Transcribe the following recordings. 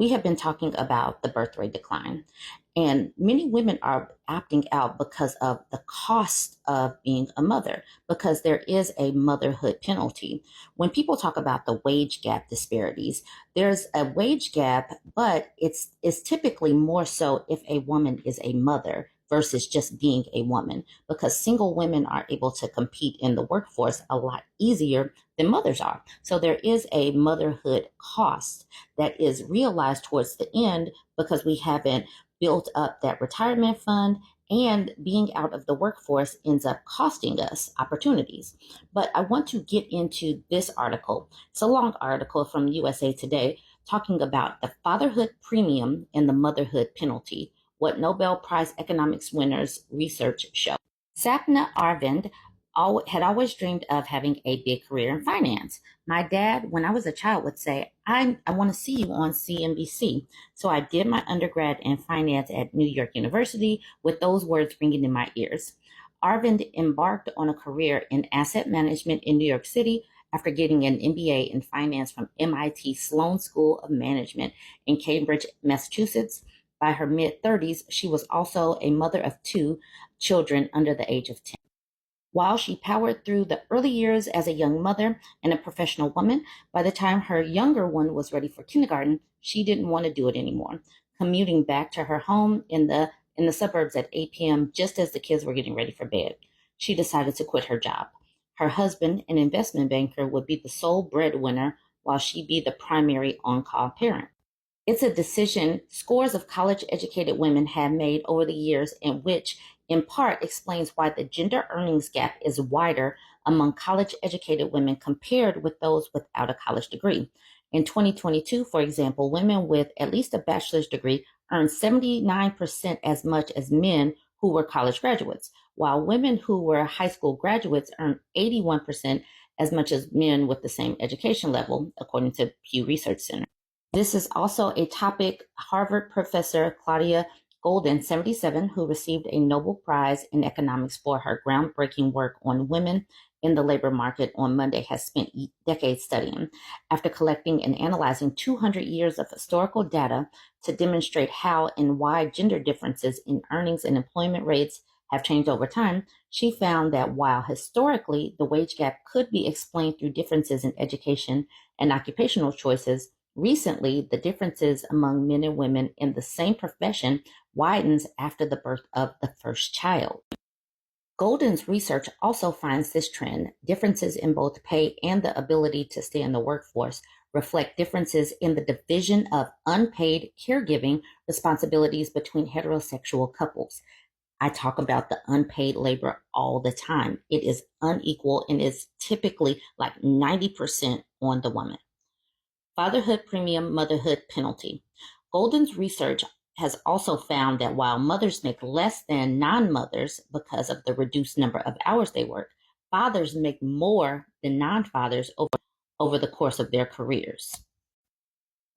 We have been talking about the birth rate decline, and many women are opting out because of the cost of being a mother, because there is a motherhood penalty. When people talk about the wage gap disparities, there's a wage gap, but it's typically more so if a woman is a mother versus just being a woman, because single women are able to compete in the workforce a lot easier than mothers are. So there is a motherhood cost that is realized towards the end because we haven't built up that retirement fund, and being out of the workforce ends up costing us opportunities. But I want to get into this article. It's a long article from USA Today talking about the fatherhood premium and the motherhood penalty, what Nobel Prize economics winners research show. Sapna Arvind had always dreamed of having a big career in finance. My dad, when I was a child, would say, I want to see you on CNBC. So I did my undergrad in finance at New York University with those words ringing in my ears. Arvind embarked on a career in asset management in New York City after getting an MBA in finance from MIT Sloan School of Management in Cambridge, Massachusetts. By her mid-30s, she was also a mother of two children under the age of 10. While she powered through the early years as a young mother and a professional woman, by the time her younger one was ready for kindergarten, she didn't want to do it anymore. Commuting back to her home in the suburbs at 8 p.m. just as the kids were getting ready for bed, she decided to quit her job. Her husband, an investment banker, would be the sole breadwinner while she'd be the primary on-call parent. It's a decision scores of college-educated women have made over the years, in which, in part, explains why the gender earnings gap is wider among college-educated women compared with those without a college degree. In 2022, for example, women with at least a bachelor's degree earned 79% as much as men who were college graduates, while women who were high school graduates earned 81% as much as men with the same education level, according to Pew Research Center. This is also a topic Harvard professor Claudia Golden, 77, who received a Nobel Prize in economics for her groundbreaking work on women in the labor market on Monday, has spent decades studying. After collecting and analyzing 200 years of historical data to demonstrate how and why gender differences in earnings and employment rates have changed over time, she found that while historically the wage gap could be explained through differences in education and occupational choices, recently, the differences among men and women in the same profession widens after the birth of the first child. Golden's research also finds this trend. Differences in both pay and the ability to stay in the workforce reflect differences in the division of unpaid caregiving responsibilities between heterosexual couples. I talk about the unpaid labor all the time. It is unequal and is typically like 90% on the woman. Fatherhood Premium, Motherhood Penalty. Golden's research has also found that while mothers make less than non-mothers because of the reduced number of hours they work, fathers make more than non-fathers over the course of their careers.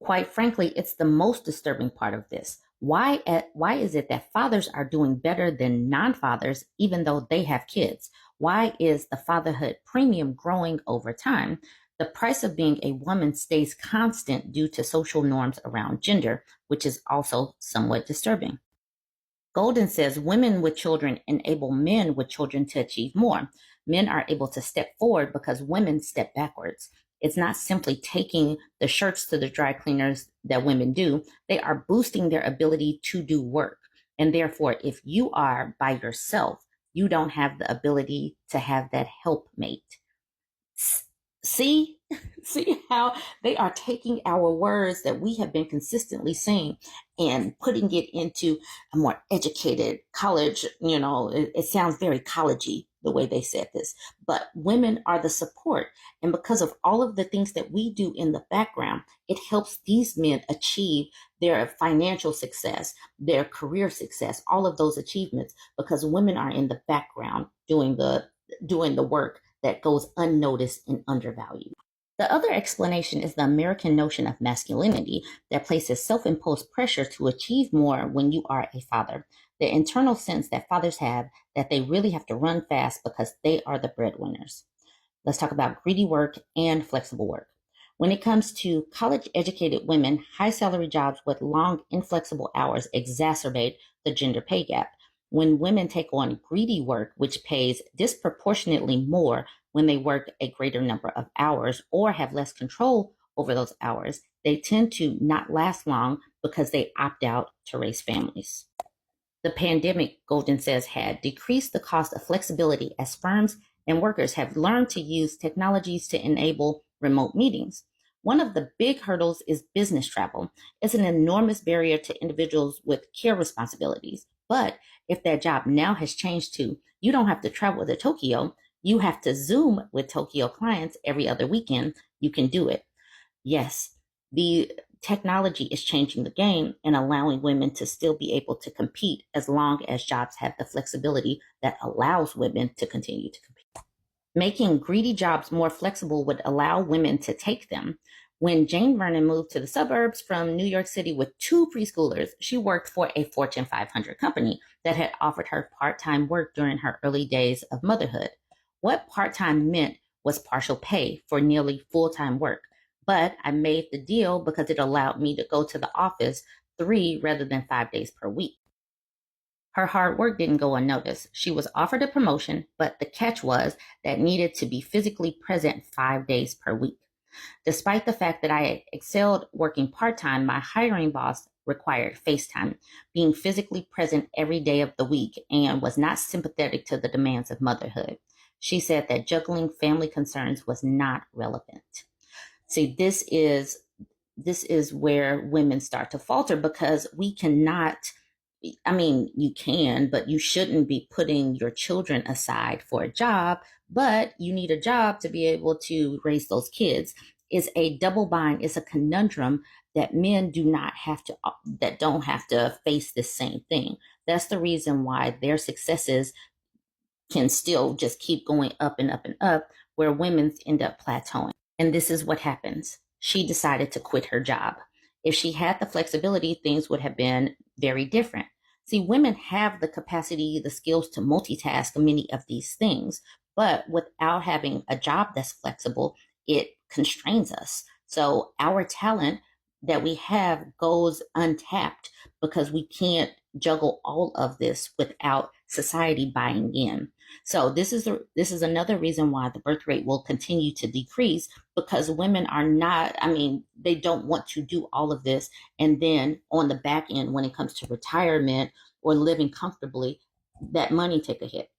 Quite frankly, it's the most disturbing part of this. Why is it that fathers are doing better than non-fathers even though they have kids? Why is the fatherhood premium growing over time? The price of being a woman stays constant due to social norms around gender, which is also somewhat disturbing. Golden says women with children enable men with children to achieve more. Men are able to step forward because women step backwards. It's not simply taking the shirts to the dry cleaners that women do. They are boosting their ability to do work. And therefore, if you are by yourself, you don't have the ability to have that helpmate. See, see how they are taking our words that we have been consistently saying and putting it into a more educated college. It sounds very collegey the way they said this, but women are the support. And because of all of the things that we do in the background, it helps these men achieve their financial success, their career success, all of those achievements, because women are in the background doing the work that goes unnoticed and undervalued. The other explanation is the American notion of masculinity that places self-imposed pressure to achieve more when you are a father. The internal sense that fathers have that they really have to run fast because they are the breadwinners. Let's talk about greedy work and flexible work. When it comes to college educated women, high salary jobs with long, inflexible hours exacerbate the gender pay gap. When women take on greedy work, which pays disproportionately more when they work a greater number of hours or have less control over those hours, they tend to not last long because they opt out to raise families. The pandemic, Golden says, had decreased the cost of flexibility as firms and workers have learned to use technologies to enable remote meetings. One of the big hurdles is business travel. It's an enormous barrier to individuals with care responsibilities. But if that job now has changed to you don't have to travel to Tokyo, you have to Zoom with Tokyo clients every other weekend, you can do it. Yes, the technology is changing the game and allowing women to still be able to compete as long as jobs have the flexibility that allows women to continue to compete. Making greedy jobs more flexible would allow women to take them. When Jane Vernon moved to the suburbs from New York City with two preschoolers, she worked for a Fortune 500 company that had offered her part-time work during her early days of motherhood. What part-time meant was partial pay for nearly full-time work. But I made the deal because it allowed me to go to the office 3 rather than 5 days per week. Her hard work didn't go unnoticed. She was offered a promotion, but the catch was that needed to be physically present 5 days per week. Despite the fact that I excelled working part-time, my hiring boss required FaceTime, being physically present every day of the week, and was not sympathetic to the demands of motherhood. She said that juggling family concerns was not relevant. See, this is where women start to falter because we cannot, I mean, you can, but you shouldn't be putting your children aside for a job, but you need a job to be able to raise those kids. It's a double bind, it's a conundrum that men that don't have to face this same thing. That's the reason why their successes can still just keep going up and up and up, where women end up plateauing. And this is what happens. She decided to quit her job. If she had the flexibility, things would have been very different. See, women have the capacity, the skills to multitask many of these things, but without having a job that's flexible, it constrains us. So our talent that we have goes untapped because we can't juggle all of this without society buying in. So this is another reason why the birth rate will continue to decrease, because women are not, I mean, they don't want to do all of this. And then on the back end, when it comes to retirement or living comfortably, that money take a hit.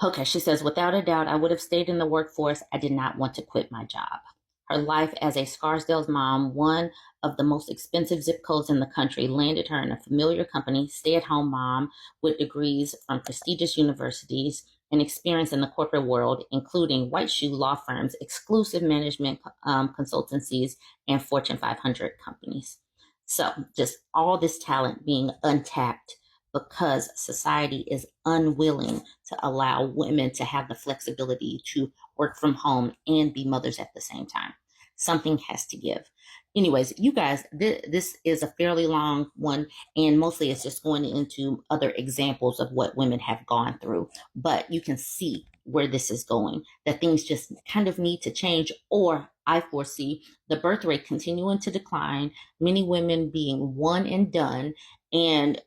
Okay, she says, without a doubt, I would have stayed in the workforce. I did not want to quit my job. Her life as a Scarsdale's mom, one of the most expensive zip codes in the country, landed her in a familiar company, stay-at-home mom with degrees from prestigious universities and experience in the corporate world, including white shoe law firms, exclusive management consultancies, and Fortune 500 companies. So just all this talent being untapped because society is unwilling to allow women to have the flexibility to work from home and be mothers at the same time. Something has to give. Anyways, you guys, this is a fairly long one, and mostly it's just going into other examples of what women have gone through. But you can see where this is going, that things just kind of need to change, or I foresee the birth rate continuing to decline, many women being one and done, and,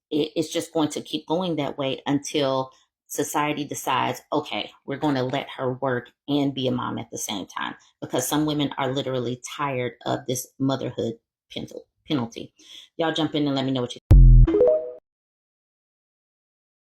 it's just going to keep going that way until society decides, okay, we're going to let her work and be a mom at the same time, because some women are literally tired of this motherhood penalty. Y'all jump in and let me know what you